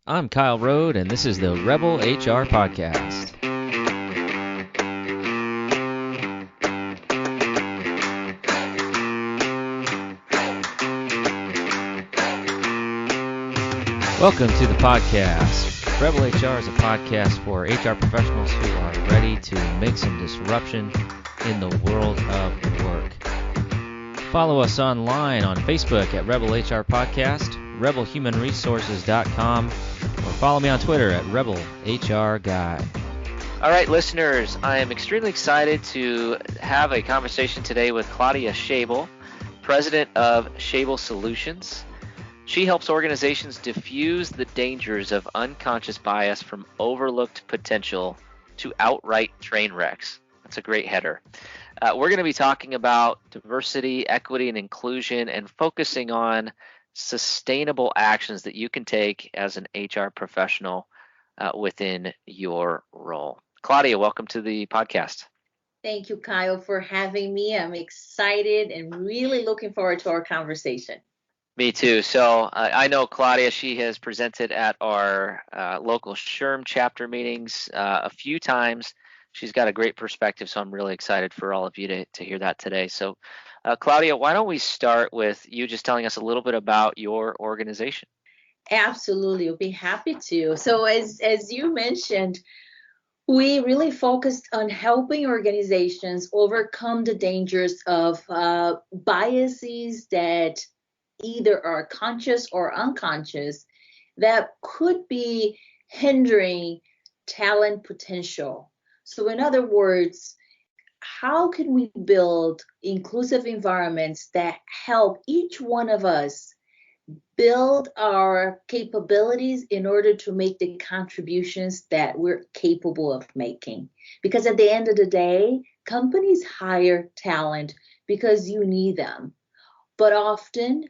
I'm Kyle Roed, and this is the Rebel HR Podcast. Welcome to the podcast. Rebel HR is a podcast for HR professionals who are ready to make some disruption in the world of work. Follow us online on Facebook at Rebel HR Podcast, rebelhumanresources.com, or follow me on Twitter at Rebel HR Guy. All right, listeners, I am extremely excited to have a conversation today with Claudia Schabel, President of Schabel Solutions. She helps organizations diffuse the dangers of unconscious bias from overlooked potential to outright train wrecks. That's a great header. We're going to be talking about diversity, equity, and inclusion, and focusing on sustainable actions that you can take as an HR professional within your role. Claudia, welcome to the podcast. Thank you, Kyle, for having me. I'm excited and really looking forward to our conversation. Me too. So I know Claudia, she has presented at our local SHRM chapter meetings a few times. She's got a great perspective, so I'm really excited for all of you to hear that today. So Claudia, why don't we start with you just telling us a little bit about your organization? Absolutely. I'll be happy to. So as you mentioned, we really focused on helping organizations overcome the dangers of biases that either are conscious or unconscious that could be hindering talent potential. So in other words, how can we build inclusive environments that help each one of us build our capabilities in order to make the contributions that we're capable of making? Because at the end of the day, companies hire talent because you need them. But often,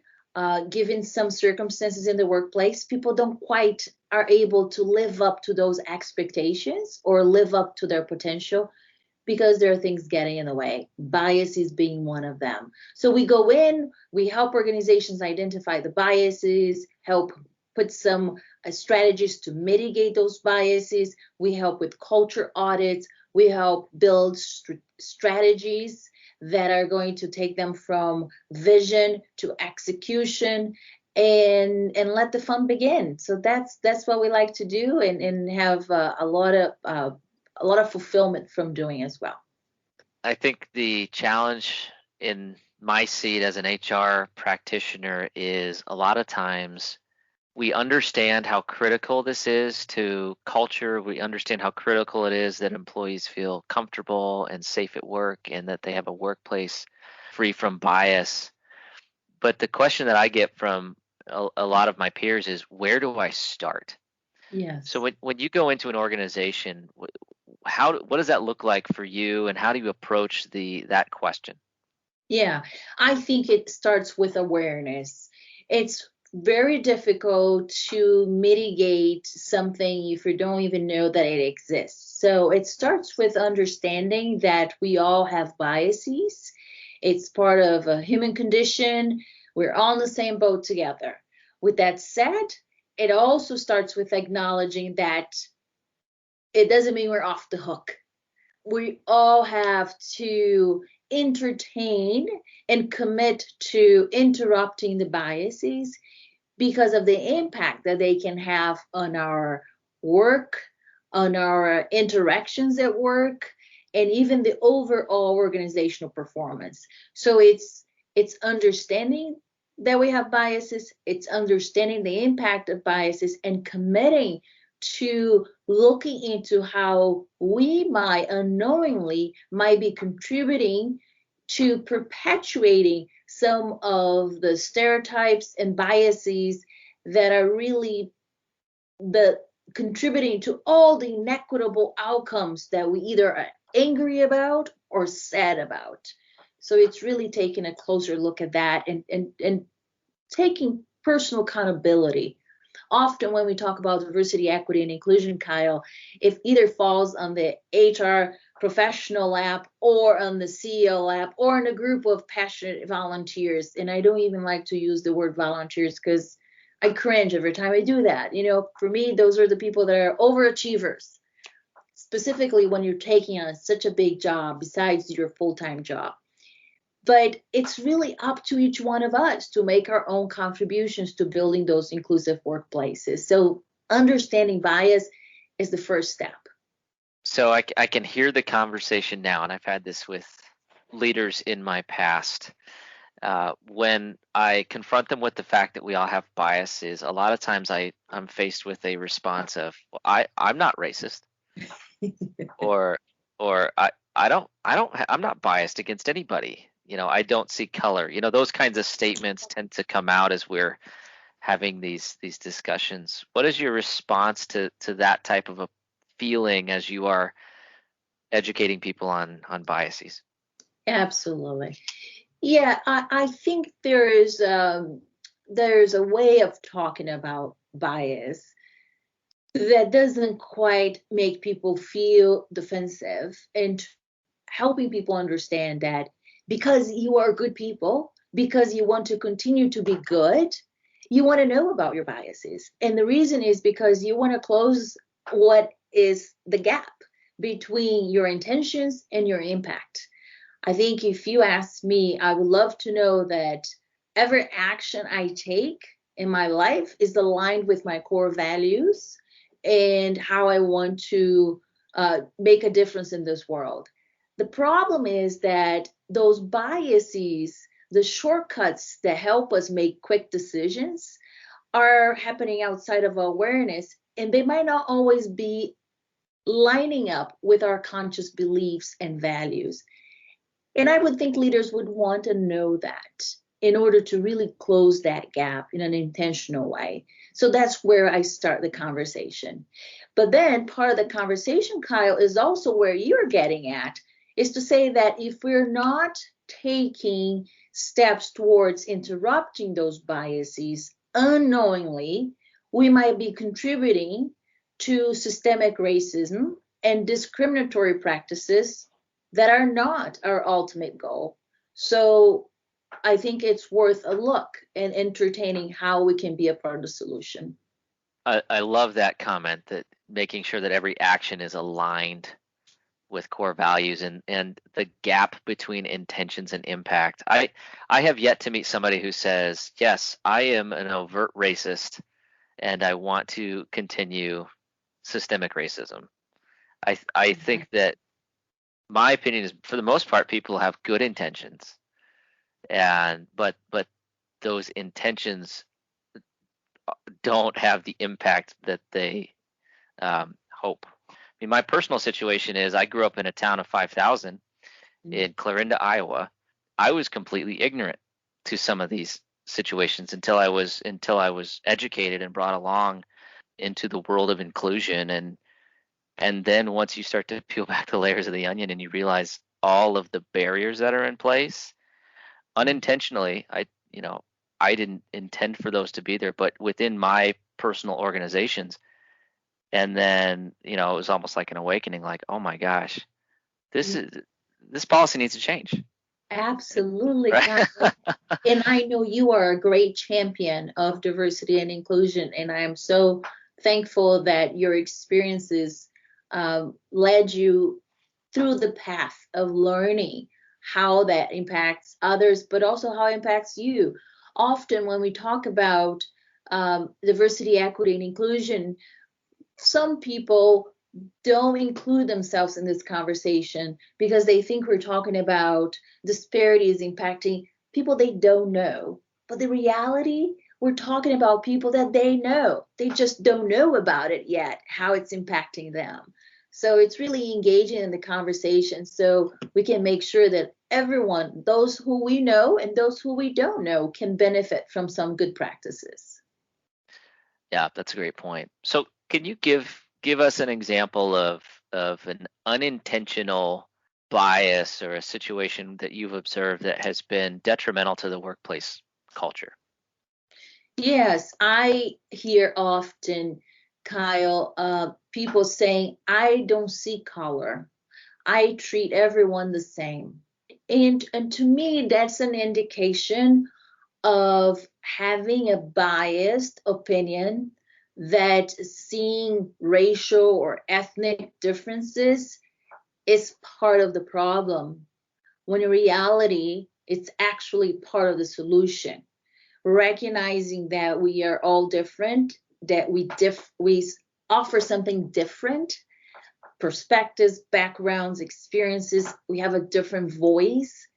given some circumstances in the workplace, people don't quite are able to live up to those expectations or live up to their potential because there are things getting in the way, biases being one of them. So we go in, we help organizations identify the biases, help put some strategies to mitigate those biases. We help with culture audits. We help build strategies that are going to take them from vision to execution and let the fun begin. So that's what we like to do and have a lot of fulfillment from doing as well. I think the challenge in my seat as an HR practitioner is a lot of times we understand how critical this is to culture. We understand how critical it is that employees feel comfortable and safe at work and that they have a workplace free from bias. But the question that I get from a lot of my peers is, where do I start? Yes. So when you go into an organization, what does that look like for you, and how do you approach that question? Yeah, I think it starts with awareness. It's very difficult to mitigate something if you don't even know that it exists. So it starts with understanding that we all have biases. It's part of a human condition. We're all in the same boat together. With that said, it also starts with acknowledging that it doesn't mean we're off the hook. We all have to entertain and commit to interrupting the biases because of the impact that they can have on our work, on our interactions at work, and even the overall organizational performance. So it's understanding that we have biases, it's understanding the impact of biases and committing to looking into how we might unknowingly might be contributing to perpetuating some of the stereotypes and biases that are really contributing to all the inequitable outcomes that we either are angry about or sad about. So it's really taking a closer look at that and taking personal accountability. Often when we talk about diversity, equity, and inclusion, Kyle, it either falls on the HR professional lap or on the CEO lap or in a group of passionate volunteers. And I don't even like to use the word volunteers because I cringe every time I do that. For me, those are the people that are overachievers, specifically when you're taking on such a big job besides your full-time job. But it's really up to each one of us to make our own contributions to building those inclusive workplaces. So understanding bias is the first step. So I can hear the conversation now, and I've had this with leaders in my past. When I confront them with the fact that we all have biases, a lot of times I'm faced with a response of, well, I'm not racist, or I'm not biased against anybody. I don't see color. Those kinds of statements tend to come out as we're having these discussions. What is your response to that type of a feeling as you are educating people on biases? Absolutely. Yeah, I think there's a way of talking about bias that doesn't quite make people feel defensive, and helping people understand that because you are good people, because you want to continue to be good, you want to know about your biases. And the reason is because you want to close what is the gap between your intentions and your impact. I think if you ask me, I would love to know that every action I take in my life is aligned with my core values and how I want to make a difference in this world. The problem is that those biases, the shortcuts that help us make quick decisions, are happening outside of awareness, and they might not always be lining up with our conscious beliefs and values. And I would think leaders would want to know that in order to really close that gap in an intentional way. So that's where I start the conversation. But then part of the conversation, Kyle, is also where you're getting at, is to say that if we're not taking steps towards interrupting those biases unknowingly, we might be contributing to systemic racism and discriminatory practices that are not our ultimate goal. So I think it's worth a look and entertaining how we can be a part of the solution. I love that comment, that making sure that every action is aligned with core values and the gap between intentions and impact. I have yet to meet somebody who says, yes, I am an overt racist and I want to continue systemic racism. I think that my opinion is, for the most part, people have good intentions, but those intentions don't have the impact that they hope. I mean, my personal situation is I grew up in a town of 5,000 in Clarinda, Iowa. I was completely ignorant to some of these situations until I was educated and brought along into the world of inclusion. And then once you start to peel back the layers of the onion and you realize all of the barriers that are in place, unintentionally, I didn't intend for those to be there, but within my personal organizations. And then, it was almost like an awakening, like, oh my gosh, this policy needs to change. Absolutely. Right? And I know you are a great champion of diversity and inclusion, and I am so thankful that your experiences led you through the path of learning how that impacts others, but also how it impacts you. Often when we talk about diversity, equity, and inclusion, some people don't include themselves in this conversation because they think we're talking about disparities impacting people they don't know. But the reality, we're talking about people that they know. They just don't know about it yet, how it's impacting them. So it's really engaging in the conversation so we can make sure that everyone, those who we know and those who we don't know, can benefit from some good practices. Yeah, that's a great point. So can you give us an example of an unintentional bias or a situation that you've observed that has been detrimental to the workplace culture? Yes, I hear often, Kyle, people saying, I don't see color. I treat everyone the same. And to me, that's an indication of having a biased opinion that seeing racial or ethnic differences is part of the problem, when in reality, it's actually part of the solution. Recognizing that we are all different, that we offer something different, perspectives, backgrounds, experiences, we have a different voice,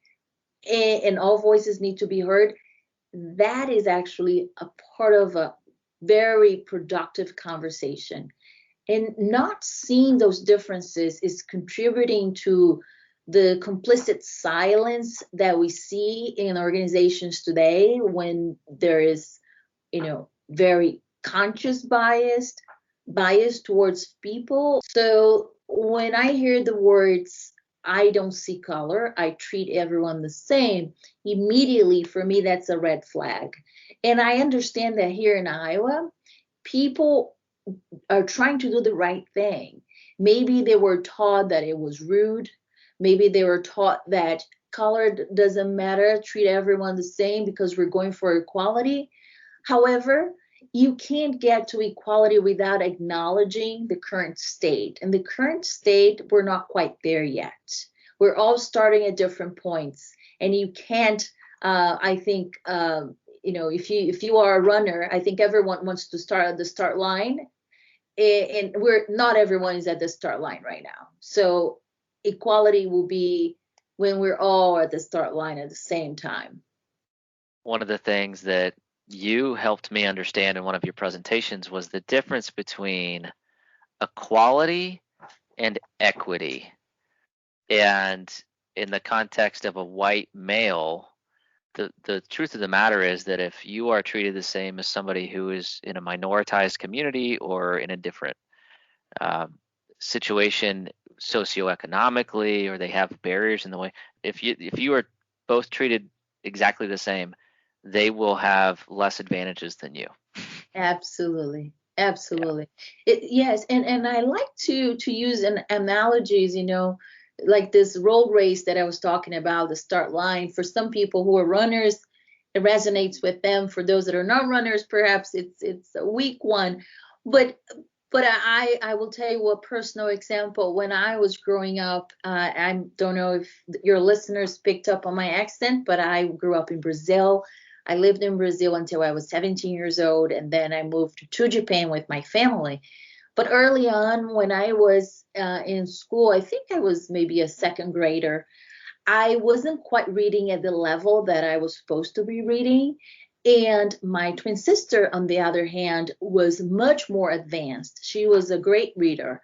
and all voices need to be heard. That is actually a part of a very productive conversation. And not seeing those differences is contributing to the complicit silence that we see in organizations today, when there is, very conscious bias towards people. So when I hear the words, I don't see color, I treat everyone the same, immediately for me, that's a red flag. And I understand that here in Iowa, people are trying to do the right thing. Maybe they were taught that it was rude. Maybe they were taught that color doesn't matter, treat everyone the same because we're going for equality. However, you can't get to equality without acknowledging the current state. And the current state, we're not quite there yet. We're all starting at different points. And you can't, I think, if you are a runner, I think everyone wants to start at the start line. And not everyone is at the start line right now. So equality will be when we're all at the start line at the same time. One of the things that you helped me understand in one of your presentations was the difference between equality and equity. And in the context of a white male, the truth of the matter is that if you are treated the same as somebody who is in a minoritized community or in a different situation socioeconomically, or they have barriers in the way, if you are both treated exactly the same, they will have less advantages than you. Absolutely. Yes, and I like to use analogies, like this road race that I was talking about, the start line. For some people who are runners, it resonates with them. For those that are not runners, perhaps it's a weak one. But I will tell you a personal example. When I was growing up, I don't know if your listeners picked up on my accent, but I grew up in Brazil. I lived in Brazil until I was 17 years old, and then I moved to Japan with my family. But early on, when I was in school, I think I was maybe a second grader, I wasn't quite reading at the level that I was supposed to be reading. And my twin sister, on the other hand, was much more advanced. She was a great reader.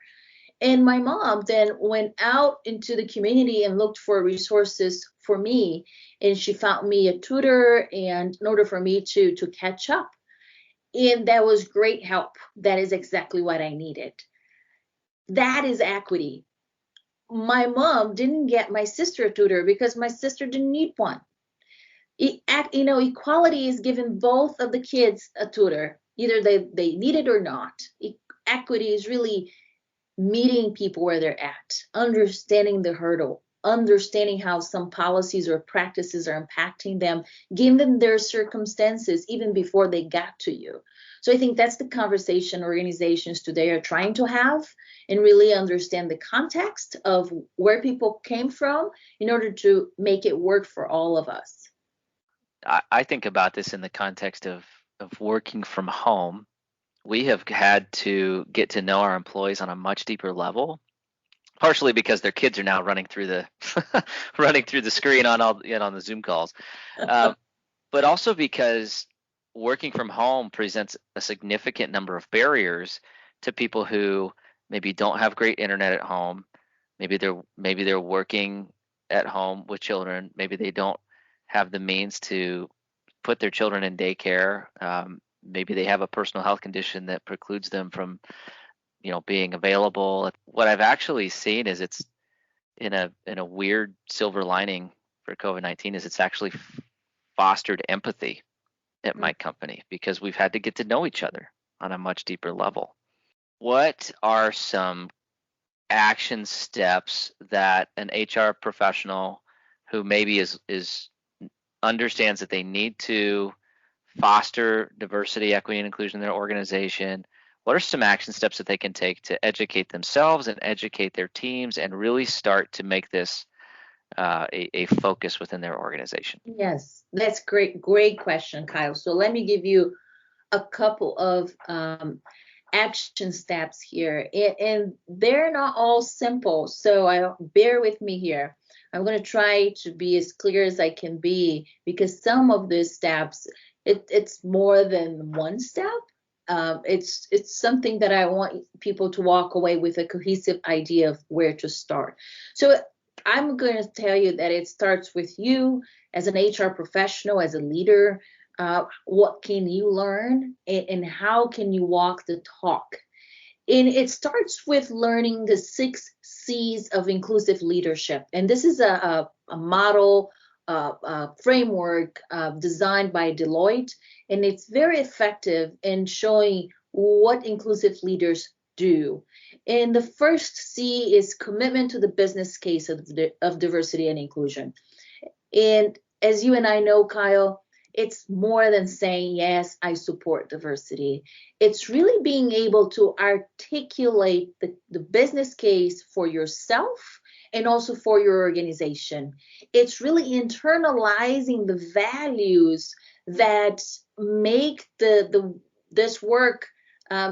And my mom then went out into the community and looked for resources for me. And she found me a tutor, and in order for me to catch up. And that was great help. That is exactly what I needed. That is equity. My mom didn't get my sister a tutor because my sister didn't need one. Equality is giving both of the kids a tutor, either they need it or not. Equity is really meeting people where they're at, understanding the hurdle, understanding how some policies or practices are impacting them, giving them their circumstances even before they got to you. So I think that's the conversation organizations today are trying to have, and really understand the context of where people came from in order to make it work for all of us. I think about this in the context of working from home. We have had to get to know our employees on a much deeper level, partially because their kids are now running through the running through the screen on the Zoom calls, but also because working from home presents a significant number of barriers to people who maybe don't have great internet at home. Maybe they're working at home with children. Maybe they don't have the means to put their children in daycare. Maybe they have a personal health condition that precludes them from, being available. What I've actually seen is it's in a weird silver lining for COVID-19 is it's actually fostered empathy at my company, because we've had to get to know each other on a much deeper level. What are some action steps that an HR professional who maybe is understands that they need to foster diversity, equity, and inclusion in their organization, what are some action steps that they can take to educate themselves and educate their teams and really start to make this a focus within their organization? Yes, that's great question, Kyle. So let me give you a couple of action steps here, and they're not all simple. So bear with me here. I'm going to try to be as clear as I can be, because some of these steps, it's more than one step. It's something that I want people to walk away with a cohesive idea of where to start. So I'm going to tell you that it starts with you as an HR professional, as a leader. What can you learn, and how can you walk the talk? And it starts with learning the 6 C's of inclusive leadership. And this is a model framework designed by Deloitte, and it's very effective in showing what inclusive leaders do. And the first C is commitment to the business case of diversity and inclusion. And as you and I know, Kyle, it's more than saying, yes, I support diversity. It's really being able to articulate the business case for yourself and also for your organization. It's really internalizing the values that make this work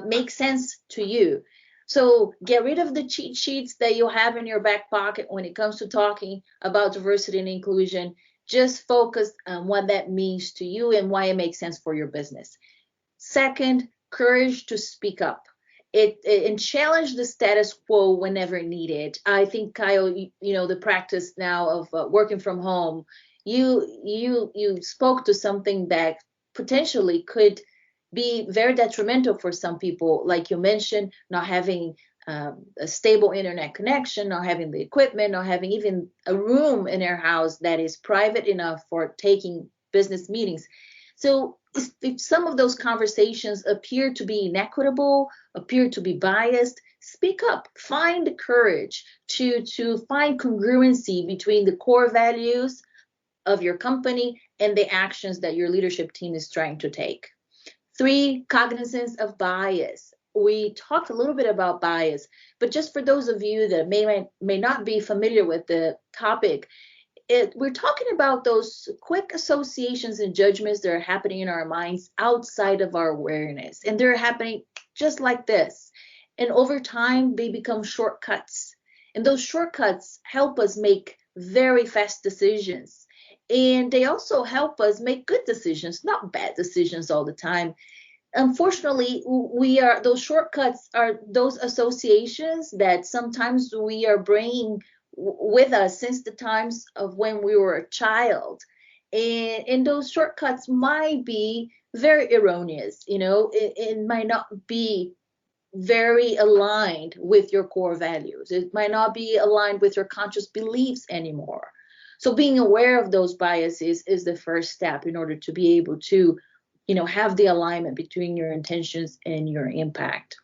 make sense to you. So get rid of the cheat sheets that you have in your back pocket when it comes to talking about diversity and inclusion. Just focus on what that means to you and why it makes sense for your business. Second, courage to speak up and challenge the status quo whenever needed. I think, Kyle, the practice now of working from home, you spoke to something that potentially could be very detrimental for some people. Like you mentioned, not having a stable internet connection, not having the equipment, not having even a room in their house that is private enough for taking business meetings. So if some of those conversations appear to be inequitable, appear to be biased, speak up. Find the courage to find congruency between the core values of your company and the actions that your leadership team is trying to take. 3, cognizance of bias. We talked a little bit about bias, but just for those of you that may not be familiar with the topic, we're talking about those quick associations and judgments that are happening in our minds outside of our awareness. And they're happening just like this. And over time, they become shortcuts. And those shortcuts help us make very fast decisions. And they also help us make good decisions, not bad decisions all the time. Unfortunately, those shortcuts are those associations that sometimes we are bringing with us since the times of when we were a child. And those shortcuts might be very erroneous, it might not be very aligned with your core values. It might not be aligned with your conscious beliefs anymore. So being aware of those biases is the first step in order to be able to have the alignment between your intentions and your impact.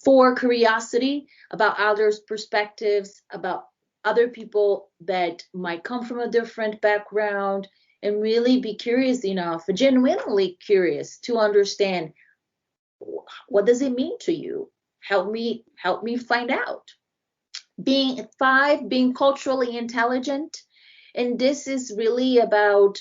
4, curiosity about others' perspectives, about other people that might come from a different background, and really be curious enough, genuinely curious, to understand, what does it mean to you? Help me find out. 5, being culturally intelligent. And this is really about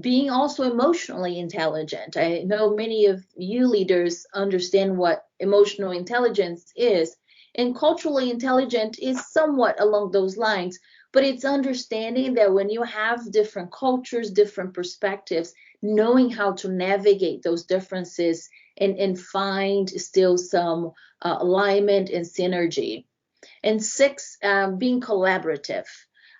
being also emotionally intelligent. I know many of you leaders understand what emotional intelligence is, and culturally intelligent is somewhat along those lines, but it's understanding that when you have different cultures, different perspectives, knowing how to navigate those differences and find still some alignment and synergy. And 6, being collaborative.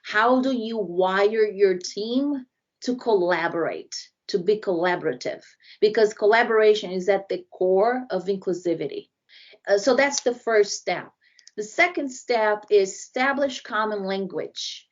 How do you wire your team to collaborate, to be collaborative? Because collaboration is at the core of inclusivity. So that's the first step. The second step is establish common language.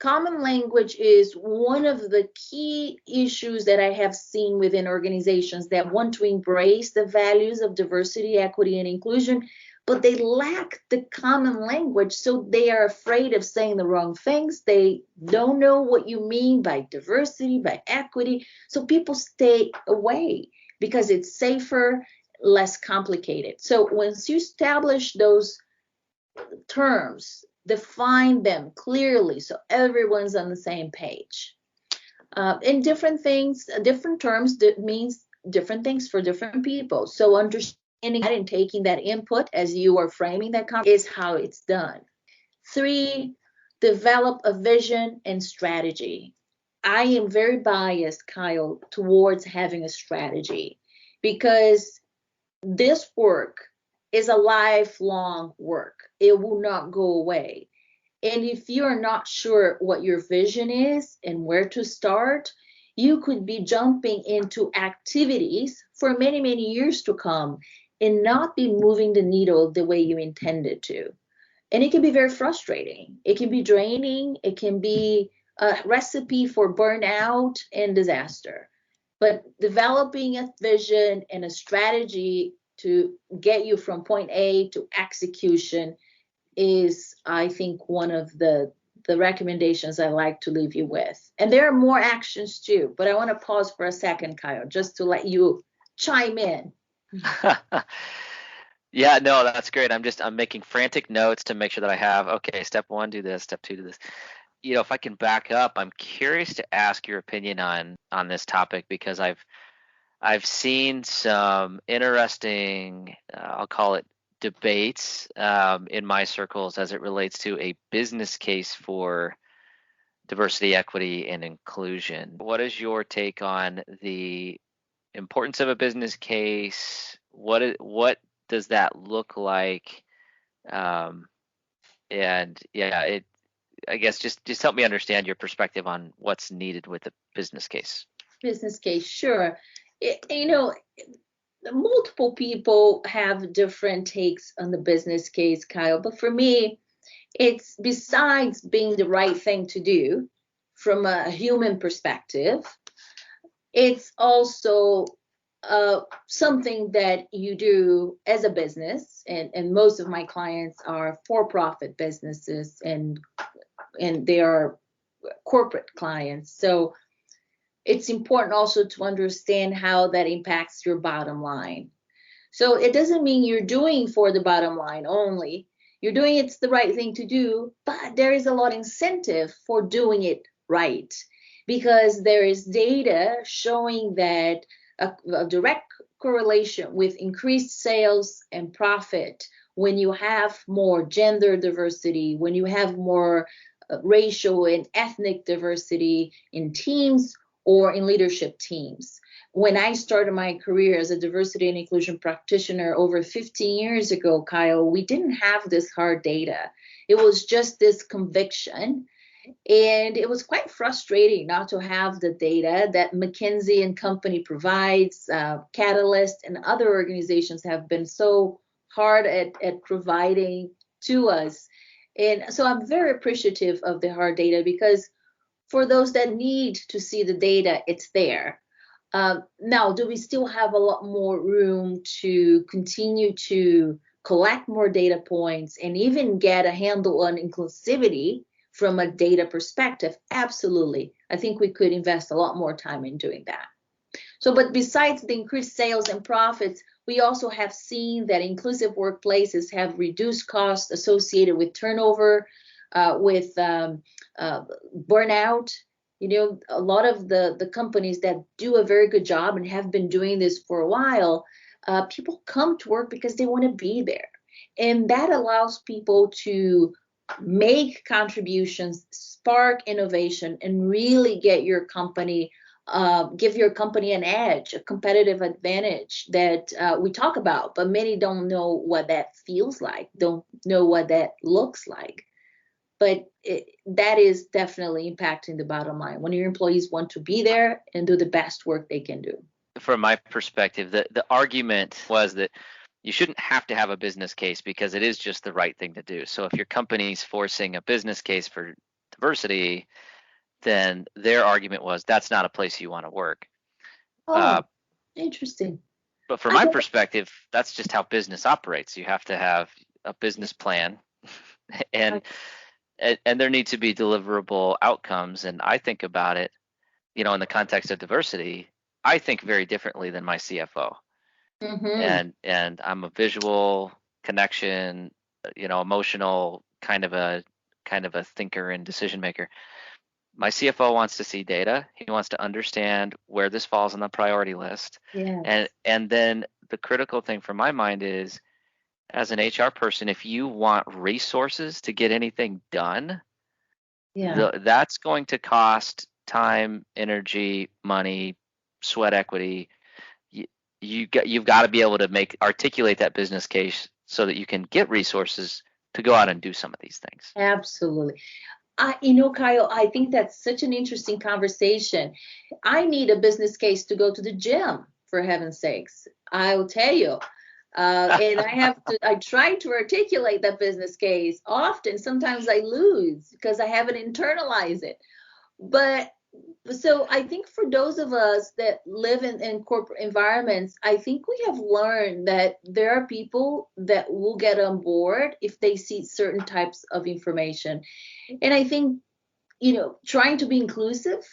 common language is one of the key issues that I have seen within organizations that want to embrace the values of diversity, equity, and inclusion, but they lack the common language, so they are afraid of saying the wrong things. They don't know what you mean by diversity, by equity, so people stay away because it's safer, less complicated. So once you establish those terms, define them clearly so everyone's on the same page. And different things, different terms that means different things for different people. So understanding that and taking that input as you are framing that conversation is how it's done. 3, develop a vision and strategy. I am very biased, Kyle, towards having a strategy because this work is a lifelong work. It will not go away. And if you're not sure what your vision is and where to start, you could be jumping into activities for many, many years to come and not be moving the needle the way you intended to. And it can be very frustrating. It can be draining. It can be a recipe for burnout and disaster. But developing a vision and a strategy to get you from point A to execution is, I think, one of the recommendations I like to leave you with. And there are more actions too, but I want to pause for a second, Kyle, just to let you chime in. Yeah, no, that's great. I'm making frantic notes to make sure that I have, okay, step 1, do this, step 2, do this. You know, if I can back up, I'm curious to ask your opinion on this topic because I've seen some interesting, I'll call it debates in my circles as it relates to a business case for diversity, equity, and inclusion. What is your take on the importance of a business case? What does that look like? And yeah, I guess just help me understand your perspective on what's needed with a business case. Business case, sure. Multiple people have different takes on the business case, Kyle, but for me, it's besides being the right thing to do from a human perspective, it's also something that you do as a business, and most of my clients are for-profit businesses and they are corporate clients. So it's important also to understand how that impacts your bottom line. So it doesn't mean you're doing for the bottom line only. You're doing it's the right thing to do, but there is a lot of incentive for doing it right because there is data showing that a direct correlation with increased sales and profit when you have more gender diversity, when you have more racial and ethnic diversity in teams or in leadership teams. When I started my career as a diversity and inclusion practitioner over 15 years ago, Kyle, we didn't have this hard data. It was just this conviction. And it was quite frustrating not to have the data that McKinsey and Company provides. Catalyst and other organizations have been so hard at providing to us. And so I'm very appreciative of the hard data because for those that need to see the data, it's there. Now, do we still have a lot more room to continue to collect more data points and even get a handle on inclusivity from a data perspective? Absolutely. I think we could invest a lot more time in doing that. So, but besides the increased sales and profits, we also have seen that inclusive workplaces have reduced costs associated with turnover, with burnout. You know, a lot of the companies that do a very good job and have been doing this for a while, people come to work because they want to be there. And that allows people to make contributions, spark innovation, and really get your company, give your company an edge, a competitive advantage that we talk about, but many don't know what that feels like, don't know what that looks like. But that is definitely impacting the bottom line when your employees want to be there and do the best work they can do. From my perspective, the argument was that you shouldn't have to have a business case because it is just the right thing to do. So if your company's forcing a business case for diversity, then their argument was that's not a place you want to work. Oh, interesting. But from my perspective, that's just how business operates. You have to have a business plan and there need to be deliverable outcomes. And I think about it, in the context of diversity, I think very differently than my CFO. Mm-hmm. And I'm a visual connection, emotional kind of a thinker and decision maker. My CFO wants to see data. He wants to understand where this falls on the priority list. Yes. And then the critical thing for my mind is, as an HR person, if you want resources to get anything done, that's going to cost time, energy, money, sweat equity. You've got to be able to articulate that business case so that you can get resources to go out and do some of these things. Absolutely. Kyle, I think that's such an interesting conversation. I need a business case to go to the gym, for heaven's sakes. I will tell you. And I try to articulate that business case often. Sometimes I lose because I haven't internalized it. But so I think for those of us that live in corporate environments, I think we have learned that there are people that will get on board if they see certain types of information. And I think, trying to be inclusive,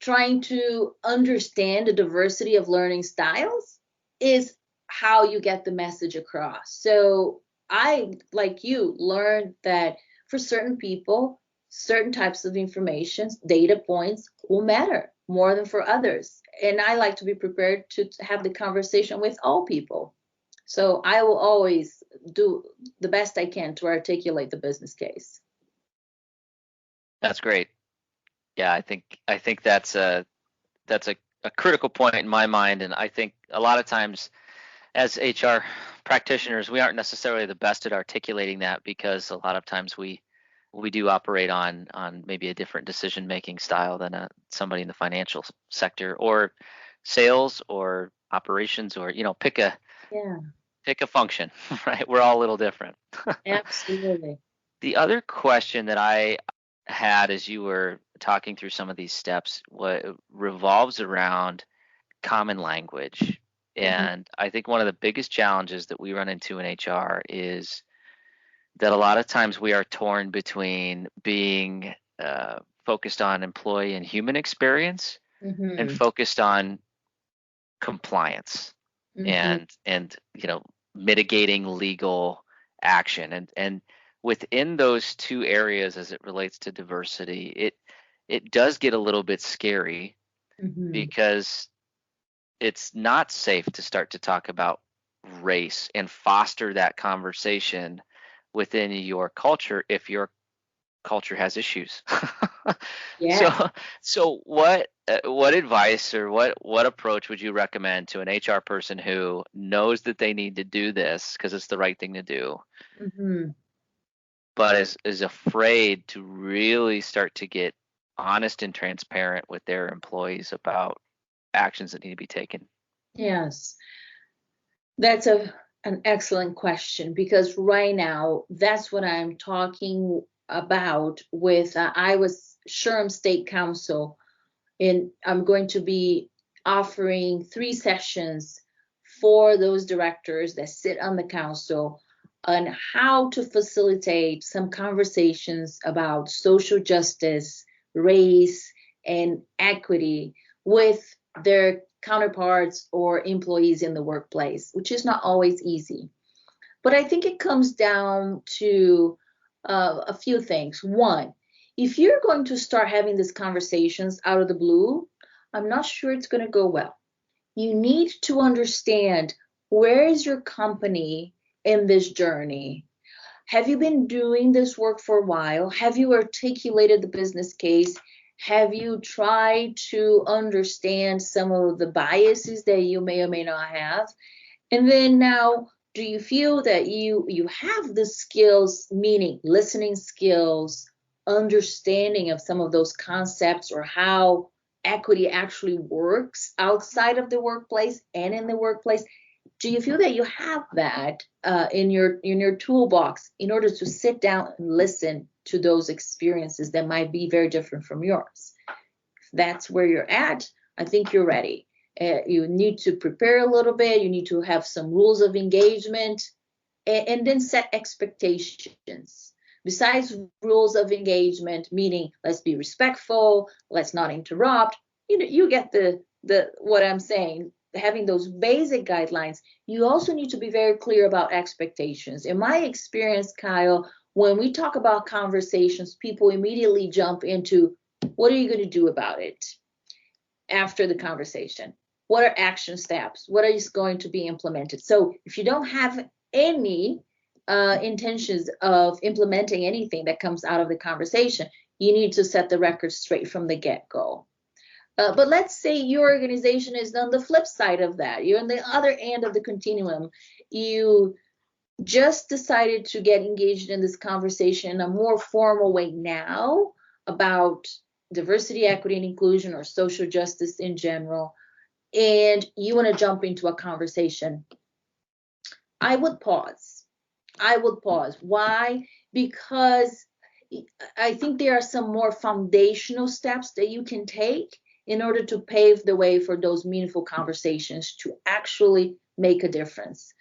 trying to understand the diversity of learning styles is how you get the message across. So I, like you, learned that for certain people, certain types of information, data points will matter more than for others. And I like to be prepared to have the conversation with all people. So I will always do the best I can to articulate the business case. That's great. Yeah, I think that's a critical point in my mind. And I think a lot of times as HR practitioners, we aren't necessarily the best at articulating that, because a lot of times we do operate on maybe a different decision-making style than somebody in the financial sector or sales or operations, or, pick a function, right? We're all a little different. Absolutely. The other question that I had as you were talking through some of these steps revolves around common language. And I think one of the biggest challenges that we run into in HR is that a lot of times we are torn between being focused on employee and human experience and focused on compliance and mitigating legal action. And within those two areas, as it relates to diversity, it does get a little bit scary because it's not safe to start to talk about race and foster that conversation within your culture if your culture has issues. So what advice or what approach would you recommend to an HR person who knows that they need to do this because it's the right thing to do, but is afraid to really start to get honest and transparent with their employees about actions that need to be taken? Yes, that's an excellent question, because right now that's what I'm talking about with Iowa SHRM State Council, and I'm going to be offering 3 sessions for those directors that sit on the council on how to facilitate some conversations about social justice, race, and equity with their counterparts or employees in the workplace, which is not always easy. But I think it comes down to a few things. One, if you're going to start having these conversations out of the blue, I'm not sure it's going to go well. You need to understand, where is your company in this journey? Have you been doing this work for a while? Have you articulated the business case? Have you tried to understand some of the biases that you may or may not have? And then now, do you feel that you have the skills, meaning listening skills, understanding of some of those concepts, or how equity actually works outside of the workplace and in the workplace? Do you feel that you have that in your toolbox in order to sit down and listen to those experiences that might be very different from yours. If that's where you're at, I think you're ready. You need to prepare a little bit. You need to have some rules of engagement, and then set expectations. Besides rules of engagement, meaning let's be respectful, let's not interrupt. You get the what I'm saying. Having those basic guidelines, you also need to be very clear about expectations. In my experience, Kyle, when we talk about conversations, people immediately jump into, what are you going to do about it after the conversation? What are action steps? What is going to be implemented? So if you don't have any intentions of implementing anything that comes out of the conversation, you need to set the record straight from the get-go. But let's say your organization is on the flip side of that. You're on the other end of the continuum. You just decided to get engaged in this conversation in a more formal way now about diversity, equity, and inclusion, or social justice in general, and you want to jump into a conversation. I would pause. Why? Because I think there are some more foundational steps that you can take in order to pave the way for those meaningful conversations to actually make a difference.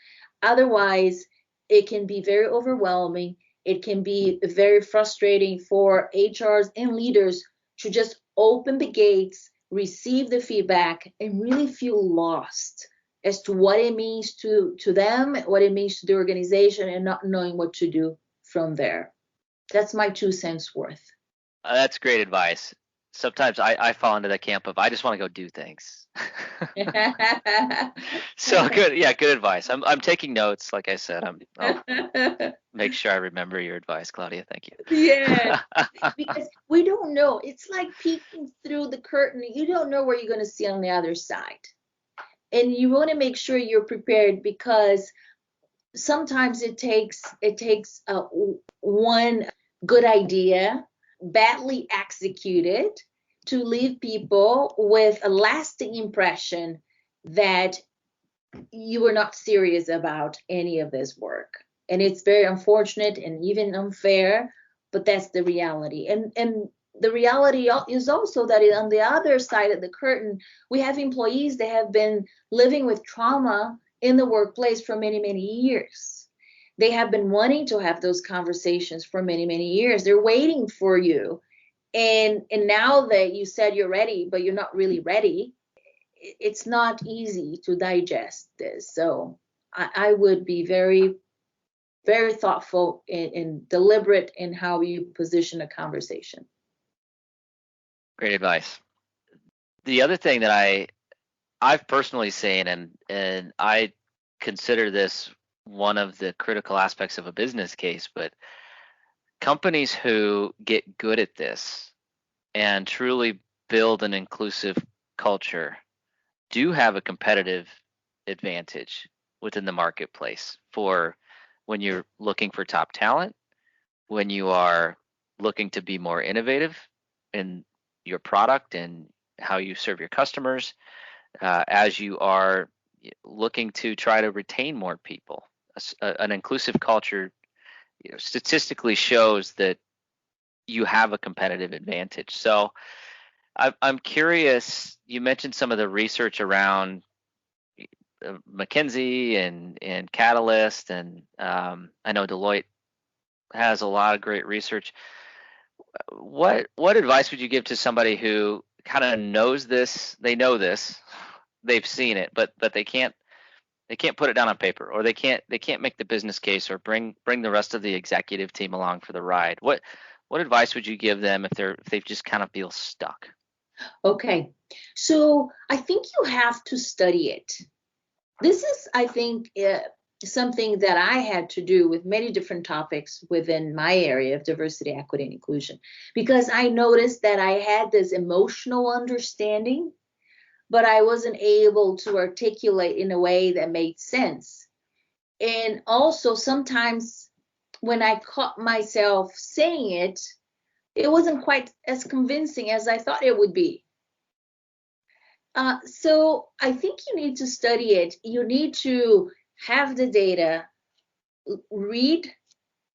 Otherwise, it can be very overwhelming. It can be very frustrating for HRs and leaders to just open the gates, receive the feedback, and really feel lost as to what it means to them, what it means to the organization, and not knowing what to do from there. That's my 2 cents worth. That's great advice. Sometimes I fall into the camp of I just want to go do things. So good, yeah, good advice. I'm taking notes. Like I said, I'll make sure I remember your advice, Claudia. Thank you. Yeah, because we don't know. It's like peeking through the curtain. You don't know where you're going to see on the other side, and you want to make sure you're prepared, because sometimes it takes one good idea badly executed to leave people with a lasting impression that you were not serious about any of this work. And it's very unfortunate and even unfair, but that's the reality. And the reality is also that on the other side of the curtain, we have employees that have been living with trauma in the workplace for many, many years. They have been wanting to have those conversations for many, many years. They're waiting for you. And now that you said you're ready, but you're not really ready, it's not easy to digest this. So I would be very, very thoughtful and deliberate in how you position a conversation. Great advice. The other thing that I've personally seen, and I consider this one of the critical aspects of a business case, but companies who get good at this and truly build an inclusive culture do have a competitive advantage within the marketplace for when you're looking for top talent, when you are looking to be more innovative in your product and how you serve your customers, as you are looking to try to retain more people. An inclusive culture, statistically shows that you have a competitive advantage. So I'm curious, you mentioned some of the research around McKinsey and Catalyst, and I know Deloitte has a lot of great research. What advice would you give to somebody who kind of knows this, they know this, they've seen it, but they can't put it down on paper, or they can't make the business case or bring the rest of the executive team along for the ride? What advice would you give them if they just kind of feel stuck? Okay, so I think you have to study it. This is, I think, something that I had to do with many different topics within my area of diversity, equity, and inclusion, because I noticed that I had this emotional understanding, but I wasn't able to articulate in a way that made sense. And also sometimes when I caught myself saying it, it wasn't quite as convincing as I thought it would be. So I think you need to study it. You need to have the data, read,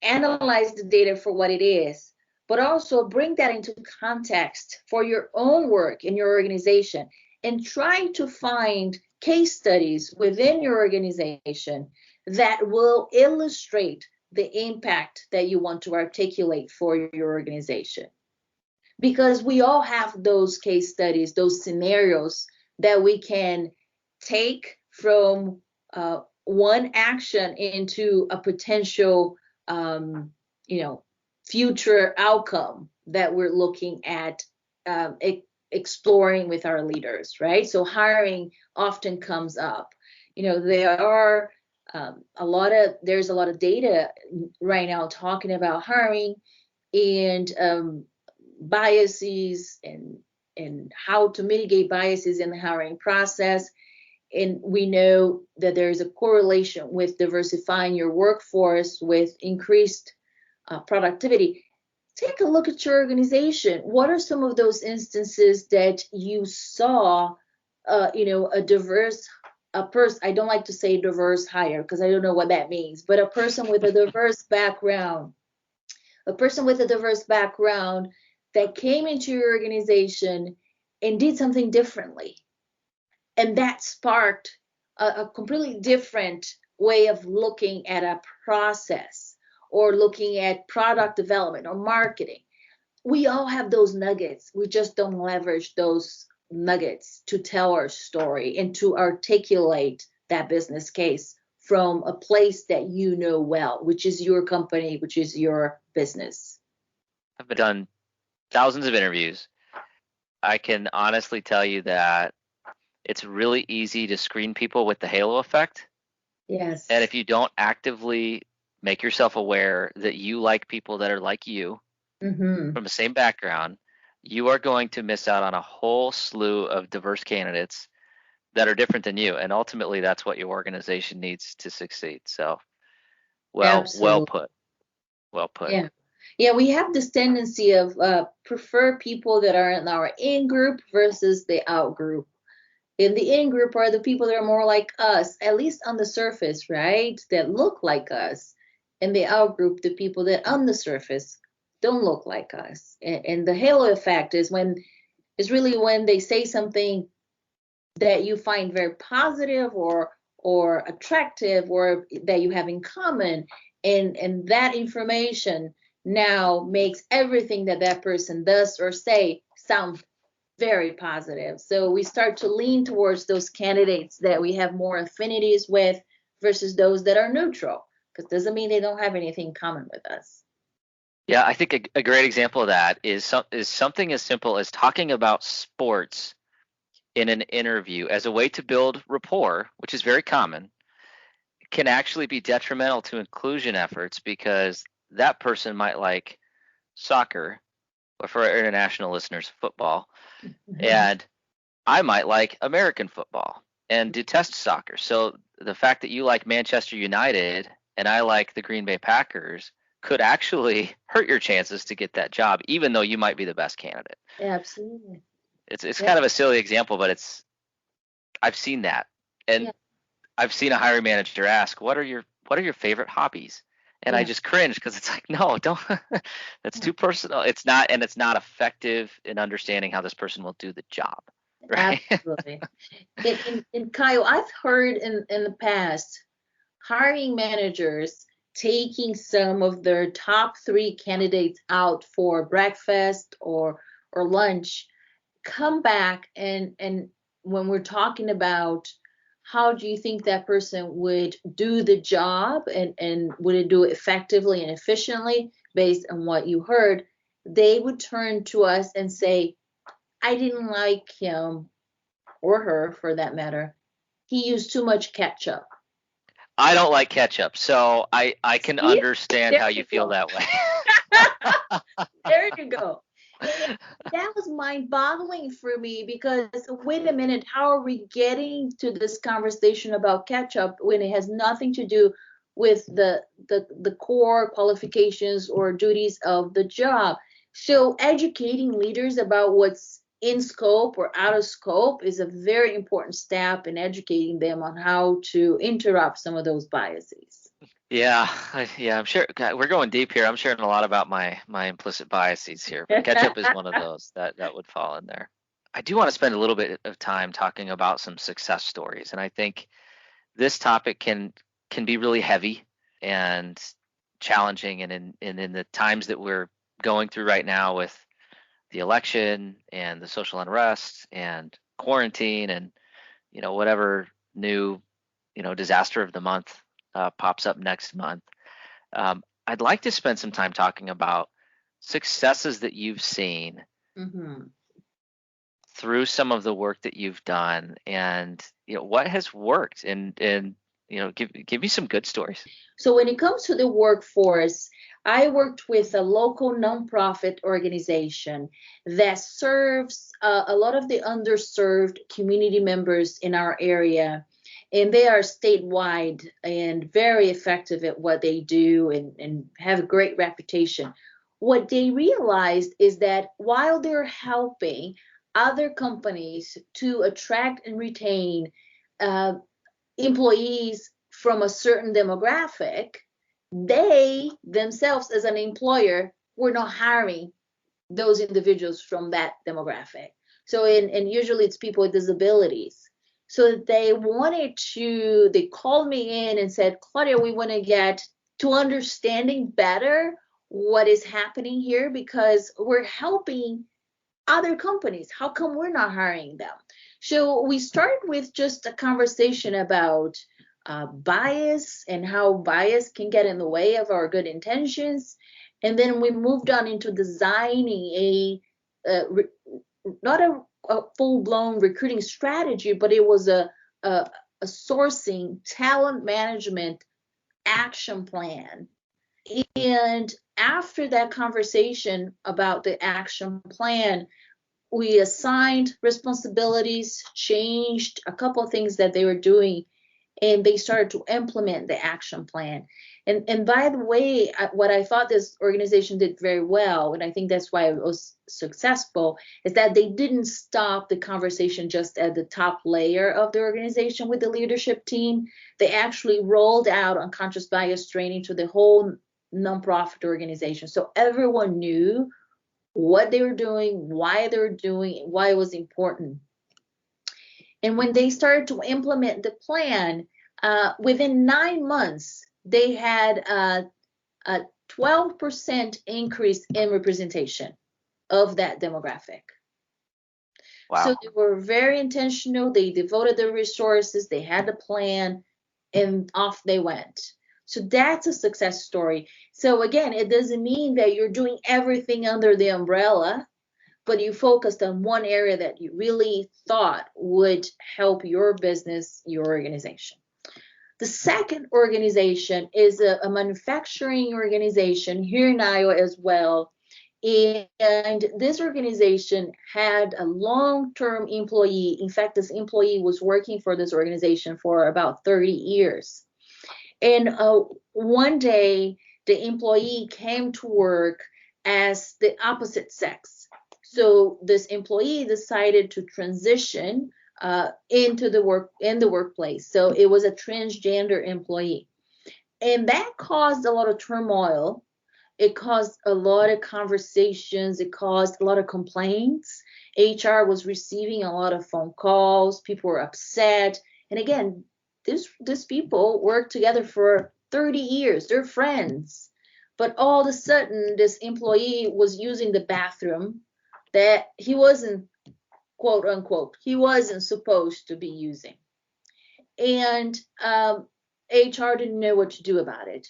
analyze the data for what it is, but also bring that into context for your own work in your organization and try to find case studies within your organization that will illustrate the impact that you want to articulate for your organization. Because we all have those case studies, those scenarios that we can take from one action into a potential, future outcome that we're looking at exploring with our leaders, right? So hiring often comes up. There's a lot of data right now talking about hiring and biases and how to mitigate biases in the hiring process. And we know that there's a correlation with diversifying your workforce with increased productivity. Take a look at your organization. What are some of those instances that you saw, a person, I don't like to say diverse hire because I don't know what that means, but a person with a diverse background, that came into your organization and did something differently. And that sparked a completely different way of looking at a process or looking at product development or marketing. We all have those nuggets. We just don't leverage those nuggets to tell our story and to articulate that business case from a place that you know well, which is your company, which is your business. I've done thousands of interviews. I can honestly tell you that it's really easy to screen people with the halo effect. Yes. And if you don't actively make yourself aware that you like people that are like you, from the same background, you are going to miss out on a whole slew of diverse candidates that are different than you. And ultimately, that's what your organization needs to succeed. So, well put. Yeah, we have this tendency of prefer people that are in our in group versus the out group. In the in group are the people that are more like us, at least on the surface, right? That look like us. In the out group, the people that on the surface don't look like us. And the halo effect is really when they say something that you find very positive or attractive or that you have in common, and that information now makes everything that person does or say sound very positive. So we start to lean towards those candidates that we have more affinities with versus those that are neutral, because it doesn't mean they don't have anything in common with us. Yeah, I think a great example of that is something as simple as talking about sports in an interview as a way to build rapport, which is very common, can actually be detrimental to inclusion efforts because that person might like soccer, or for our international listeners, football, and I might like American football and detest soccer. So the fact that you like Manchester United and I like the Green Bay Packers could actually hurt your chances to get that job, even though you might be the best candidate. Absolutely. It's kind of a silly example, but I've seen that, and I've seen a hiring manager ask, "What are your favorite hobbies?" And I just cringe because it's like, no, don't. That's too personal. It's not effective in understanding how this person will do the job. Right? Absolutely. In Kyle, I've heard in the past hiring managers taking some of their top 3 candidates out for breakfast or lunch, come back and when we're talking about how do you think that person would do the job and would it do it effectively and efficiently based on what you heard, they would turn to us and say, I didn't like him or her for that matter. He used too much ketchup. I don't like ketchup, so I can understand how you feel that way. There you go. That was mind-boggling for me because wait a minute, how are we getting to this conversation about ketchup when it has nothing to do with the core qualifications or duties of the job? So educating leaders about what's in scope or out of scope is a very important step in educating them on how to interrupt some of those biases. Yeah, yeah, I'm sure. God, we're going deep here. I'm sharing a lot about my implicit biases here, but ketchup is one of those that would fall in there. I do want to spend a little bit of time talking about some success stories, and I think this topic can be really heavy and challenging, and in the times that we're going through right now with the election and the social unrest and quarantine and whatever new disaster of the month pops up next month. I'd like to spend some time talking about successes that you've seen Mm-hmm. through some of the work that you've done, and what has worked, and give me some good stories. So when it comes to the workforce, I worked with a local nonprofit organization that serves a lot of the underserved community members in our area. And they are statewide and very effective at what they do and have a great reputation. What they realized is that while they're helping other companies to attract and retain uh, employees from a certain demographic, they themselves, as an employer, were not hiring those individuals from that demographic. So, and usually it's people with disabilities. So they called me in and said, Claudia, we want to get to understanding better what is happening here because we're helping other companies. How come we're not hiring them? So we started with just a conversation about bias and how bias can get in the way of our good intentions. And then we moved on into designing not a full-blown recruiting strategy, but it was a sourcing talent management action plan. And after that conversation about the action plan, we assigned responsibilities, changed a couple of things that they were doing, and they started to implement the action plan. And by the way, what I thought this organization did very well, and I think that's why it was successful, is that they didn't stop the conversation just at the top layer of the organization with the leadership team. They actually rolled out unconscious bias training to the whole nonprofit organization. So everyone knew what they were doing, why they were doing it, why it was important. And when they started to implement the plan, within 9 months, they had a 12% increase in representation of that demographic. Wow. So they were very intentional. They devoted their resources. They had a plan, and off they went. So that's a success story. So again, it doesn't mean that you're doing everything under the umbrella, but you focused on one area that you really thought would help your business, your organization. The second organization is a manufacturing organization here in Iowa as well. And this organization had a long-term employee. In fact, this employee was working for this organization for about 30 years. And one day, the employee came to work as the opposite sex. So this employee decided to transition in the workplace. So it was a transgender employee, and that caused a lot of turmoil. It caused a lot of conversations. It caused a lot of complaints. HR was receiving a lot of phone calls. People were upset. And again, these people worked together for 30 years. They're friends. But all of a sudden, this employee was using the bathroom that he wasn't, quote unquote, he wasn't supposed to be using. And HR didn't know what to do about it.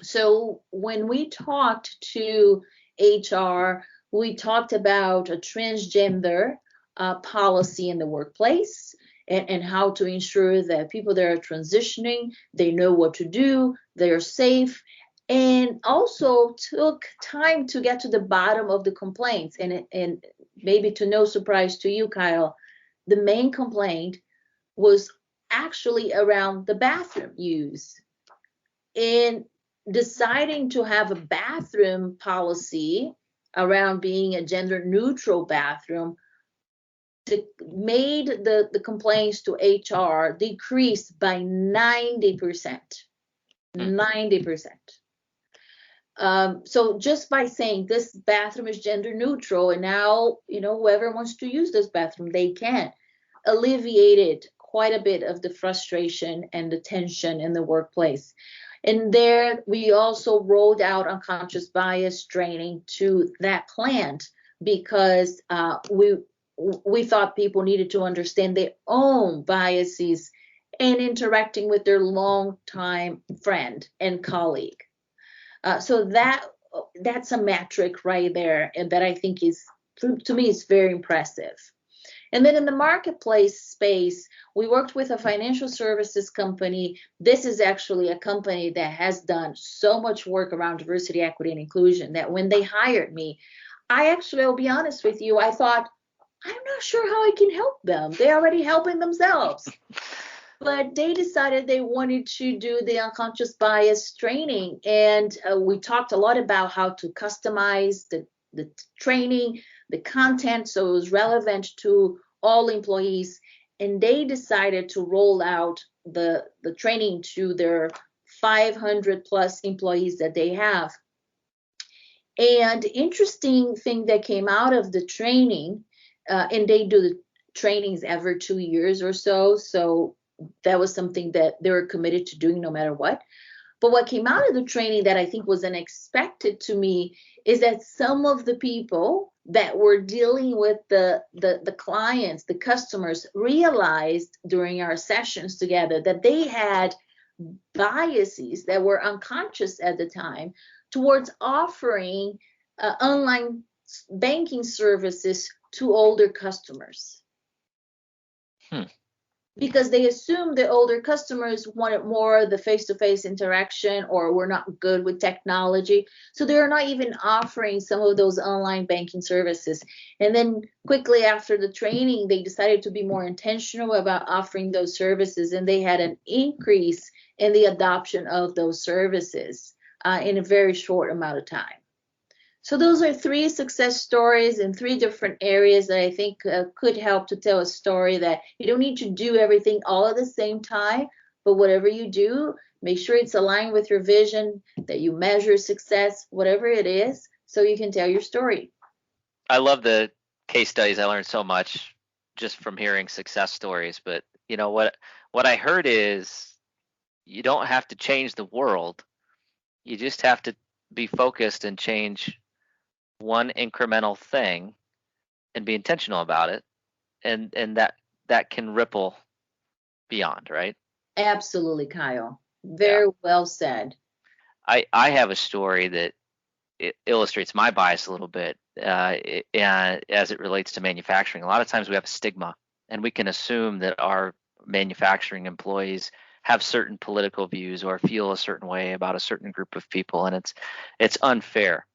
So when we talked to HR, we talked about a transgender policy in the workplace and how to ensure that people that are transitioning, they know what to do, they're safe, and also took time to get to the bottom of the complaints. And maybe to no surprise to you, Kyle, the main complaint was actually around the bathroom use. And deciding to have a bathroom policy around being a gender neutral bathroom made the complaints to HR decrease by 90%. 90%. So just by saying this bathroom is gender neutral, and now, whoever wants to use this bathroom, they can, alleviated quite a bit of the frustration and the tension in the workplace. And there we also rolled out unconscious bias training to that plant because we thought people needed to understand their own biases and interacting with their longtime friend and colleague. So that's a metric right there, and that I think is, to me, is very impressive. And then in the marketplace space, we worked with a financial services company. This is actually a company that has done so much work around diversity, equity, and inclusion that when they hired me, I'll be honest with you, I thought, I'm not sure how I can help them. They're already helping themselves. But they decided they wanted to do the unconscious bias training. And we talked a lot about how to customize the training, the content, so it was relevant to all employees. And they decided to roll out the training to their 500 plus employees that they have. And the interesting thing that came out of the training, and they do the trainings every 2 years or so. So that was something that they were committed to doing no matter what. But what came out of the training that I think was unexpected to me is that some of the people that were dealing with the clients, the customers, realized during our sessions together that they had biases that were unconscious at the time towards offering online banking services to older customers. Because they assumed the older customers wanted more of the face-to-face interaction or were not good with technology. So they are not even offering some of those online banking services. And then quickly after the training, they decided to be more intentional about offering those services. And they had an increase in the adoption of those services in a very short amount of time. So those are 3 success stories in 3 different areas that I think could help to tell a story that you don't need to do everything all at the same time, but whatever you do, make sure it's aligned with your vision, that you measure success, whatever it is, so you can tell your story. I love the case studies. I learned so much just from hearing success stories. But what I heard is you don't have to change the world. You just have to be focused and change one incremental thing and be intentional about it, and that can ripple beyond, right? Absolutely, Kyle. Very well said. I have a story that it illustrates my bias a little bit, and as it relates to manufacturing. A lot of times we have a stigma, and we can assume that our manufacturing employees have certain political views or feel a certain way about a certain group of people, and it's unfair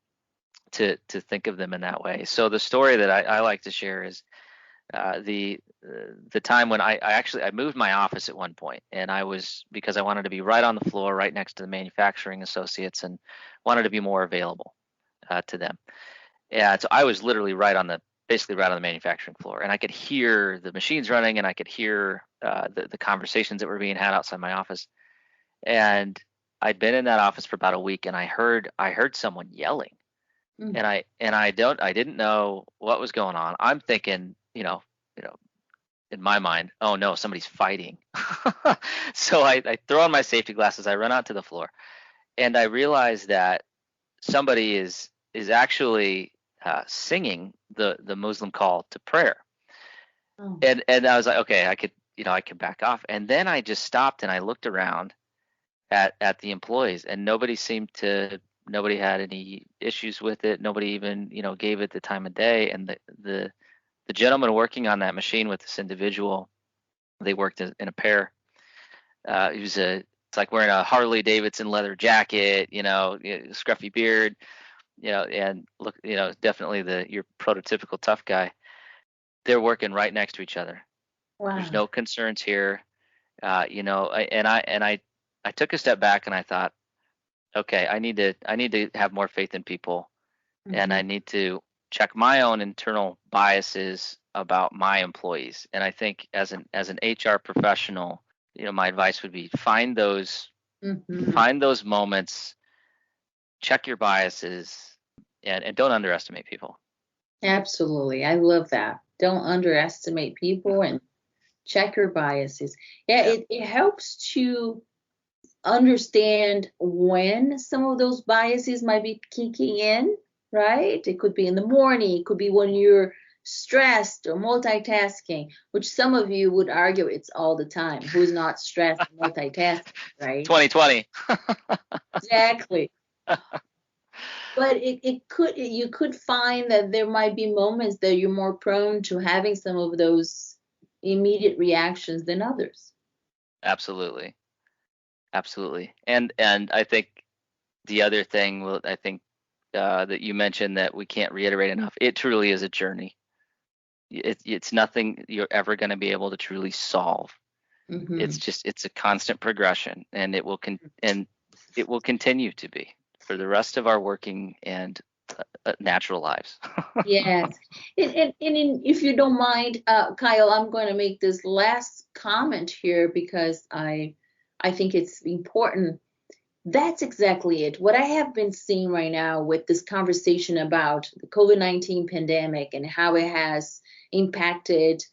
to think of them in that way. So the story that I like to share is the time when I moved my office at one point, and because I wanted to be right on the floor, right next to the manufacturing associates, and wanted to be more available to them. And so I was literally basically right on the manufacturing floor, and I could hear the machines running, and I could hear the conversations that were being had outside my office. And I'd been in that office for about a week, and I heard someone yelling. And I didn't know what was going on. I'm thinking, in my mind, oh no, somebody's fighting. So I throw on my safety glasses, I run out to the floor, and I realize that somebody is actually singing the Muslim call to prayer. Oh. And I was like, okay, I could back off. And then I just stopped and I looked around at the employees, and nobody had any issues with it. Nobody even, gave it the time of day. And the gentleman working on that machine with this individual, they worked in a pair. It's like wearing a Harley Davidson leather jacket, scruffy beard, and look, definitely your prototypical tough guy. They're working right next to each other. Wow. There's no concerns here, and I took a step back and I thought, okay, I need to have more faith in people, and I need to check my own internal biases about my employees. And I think as an HR professional, my advice would be find those Mm-hmm. Find those moments, check your biases, and don't underestimate people. Absolutely. I love that. Don't underestimate people and check your biases. Yeah, it helps to understand when some of those biases might be kicking in, right? It could be in the morning, it could be when you're stressed or multitasking, which some of you would argue it's all the time. Who's not stressed and multitasking, right? 2020. Exactly. But you could find that there might be moments that you're more prone to having some of those immediate reactions than others. Absolutely. And I think the other thing that you mentioned that we can't reiterate enough, it truly is a journey. It's nothing you're ever going to be able to truly solve. Mm-hmm. It's a constant progression, and it will continue to be for the rest of our working and natural lives. Yes. And if you don't mind, Kyle, I'm going to make this last comment here because I think it's important. That's exactly it. What I have been seeing right now with this conversation about the COVID-19 pandemic and how it has impacted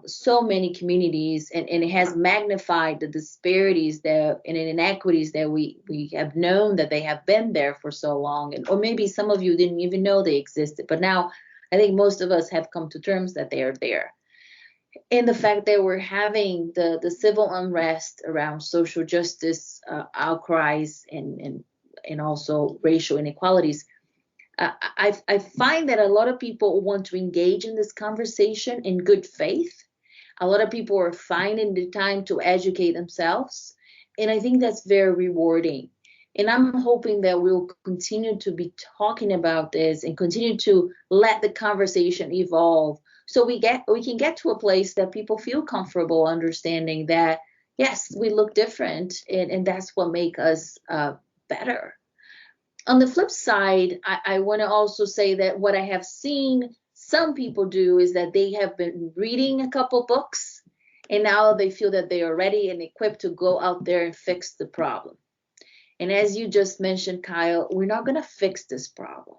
so many communities, and it has magnified the disparities and inequities that we have known that they have been there for so long, or maybe some of you didn't even know they existed, but now I think most of us have come to terms that they are there. And the fact that we're having the civil unrest around social justice outcries and also racial inequalities, I find that a lot of people want to engage in this conversation in good faith. A lot of people are finding the time to educate themselves. And I think that's very rewarding. And I'm hoping that we'll continue to be talking about this and continue to let the conversation evolve so we can get to a place that people feel comfortable understanding that, yes, we look different, and that's what makes us better. On the flip side, I want to also say that what I have seen some people do is that they have been reading a couple books, and now they feel that they are ready and equipped to go out there and fix the problem. And as you just mentioned, Kyle, we're not going to fix this problem,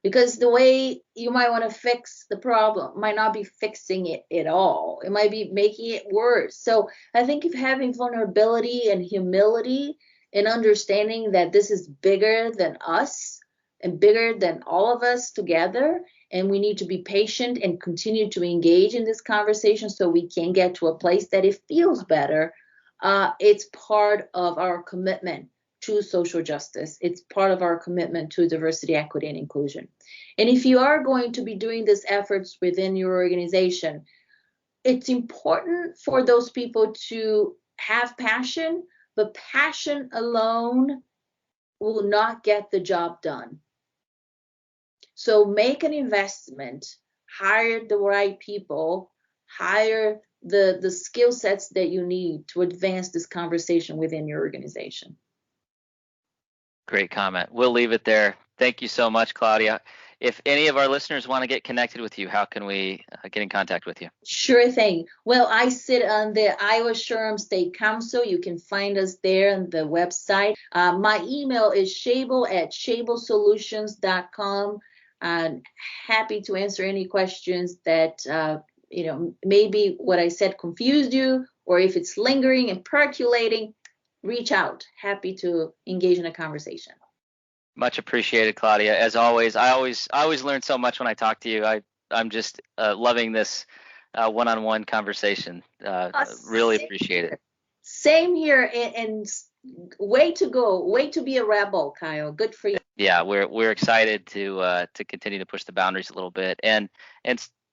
because the way you might want to fix the problem might not be fixing it at all. It might be making it worse. So I think if having vulnerability and humility and understanding that this is bigger than us and bigger than all of us together, and we need to be patient and continue to engage in this conversation so we can get to a place that it feels better, it's part of our commitment to social justice. It's part of our commitment to diversity, equity, and inclusion. And if you are going to be doing these efforts within your organization, it's important for those people to have passion, but passion alone will not get the job done. So make an investment, hire the right people, hire the skill sets that you need to advance this conversation within your organization. Great comment. We'll leave it there. Thank you so much, Claudia. If any of our listeners want to get connected with you, how can we get in contact with you? Sure thing. Well, I sit on the Iowa SHRM State Council. You can find us there on the website. My email is schabel@schabelsolutions.com. I'm happy to answer any questions that, maybe what I said confused you, or if it's lingering and percolating, reach out. Happy to engage in a conversation. Much appreciated, Claudia. As always, I always learn so much when I talk to you. I'm just loving this one-on-one conversation. Really appreciate it. Same here, and way to go. Way to be a rebel, Kyle. Good for you. Yeah, we're excited to continue to push the boundaries a little bit and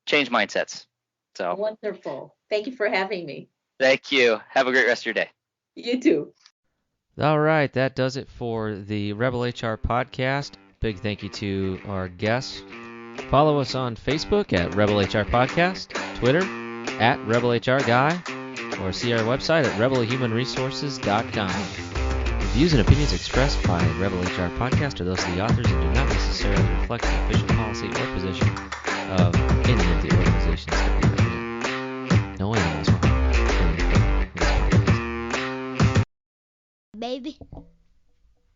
change mindsets. So wonderful. Thank you for having me. Thank you. Have a great rest of your day. You too. All right, that does it for the Rebel HR podcast. Big thank you to our guests. Follow us on Facebook at Rebel HR Podcast, Twitter at Rebel HR Guy, or see our website at rebelhumanresources.com. The views and opinions expressed by Rebel HR Podcast are those of the authors and do not necessarily reflect the official policy or position of any of the organizations that we represent. No animals baby.